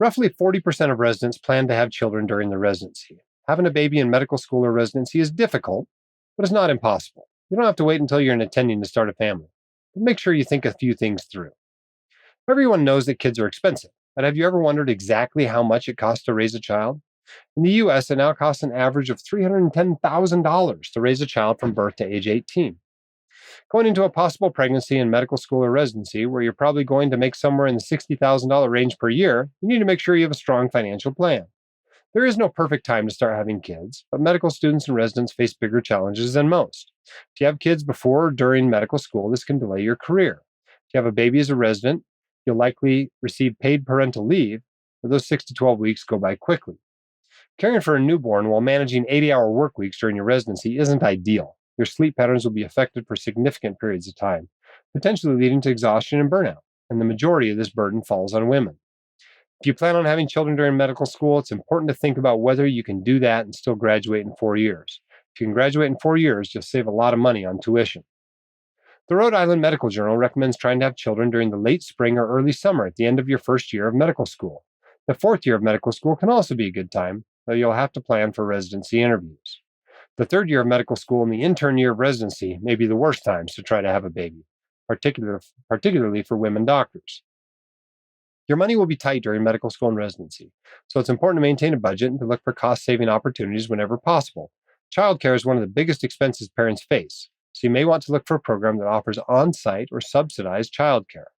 Roughly 40% of residents plan to have children during their residency. Having a baby in medical school or residency is difficult, but it's not impossible. You don't have to wait until you're intending to start a family. But make sure you think a few things through. Everyone knows that kids are expensive, but have you ever wondered exactly how much it costs to raise a child? In the US, it now costs an average of $310,000 to raise a child from birth to age 18. Going into a possible pregnancy in medical school or residency, where you're probably going to make somewhere in the $60,000 range per year, you need to make sure you have a strong financial plan. There is no perfect time to start having kids, but medical students and residents face bigger challenges than most. If you have kids before or during medical school, this can delay your career. If you have a baby as a resident, you'll likely receive paid parental leave, but those 6 to 12 weeks go by quickly. Caring for a newborn while managing 80-hour work weeks during your residency isn't ideal. Your sleep patterns will be affected for significant periods of time, potentially leading to exhaustion and burnout, and the majority of this burden falls on women. If you plan on having children during medical school, it's important to think about whether you can do that and still graduate in 4 years. If you can graduate in 4 years, you'll save a lot of money on tuition. The Rhode Island Medical Journal recommends trying to have children during the late spring or early summer at the end of your first year of medical school. The fourth year of medical school can also be a good time, though you'll have to plan for residency interviews. The third year of medical school and the intern year of residency may be the worst times to try to have a baby, particularly for women doctors. Your money will be tight during medical school and residency, so it's important to maintain a budget and to look for cost-saving opportunities whenever possible. Childcare is one of the biggest expenses parents face, so you may want to look for a program that offers on-site or subsidized childcare.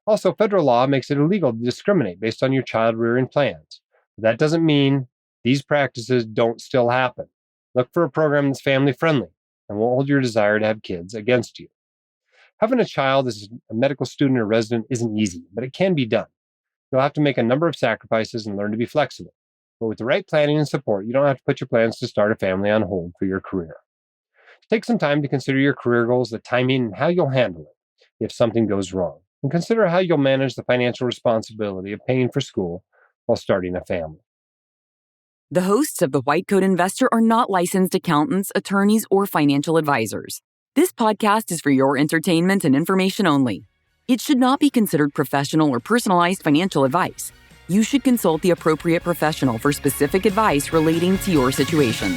Also, federal law makes it illegal to discriminate based on your child-rearing plans. But that doesn't mean these practices don't still happen. Look for a program that's family-friendly and won't hold your desire to have kids against you. Having a child as a medical student or resident isn't easy, but it can be done. You'll have to make a number of sacrifices and learn to be flexible. But with the right planning and support, you don't have to put your plans to start a family on hold for your career. Take some time to consider your career goals, the timing, and how you'll handle it if something goes wrong. And consider how you'll manage the financial responsibility of paying for school while starting a family. The hosts of The White Coat Investor are not licensed accountants, attorneys, or financial advisors. This podcast is for your entertainment and information only. It should not be considered professional or personalized financial advice. You should consult the appropriate professional for specific advice relating to your situation.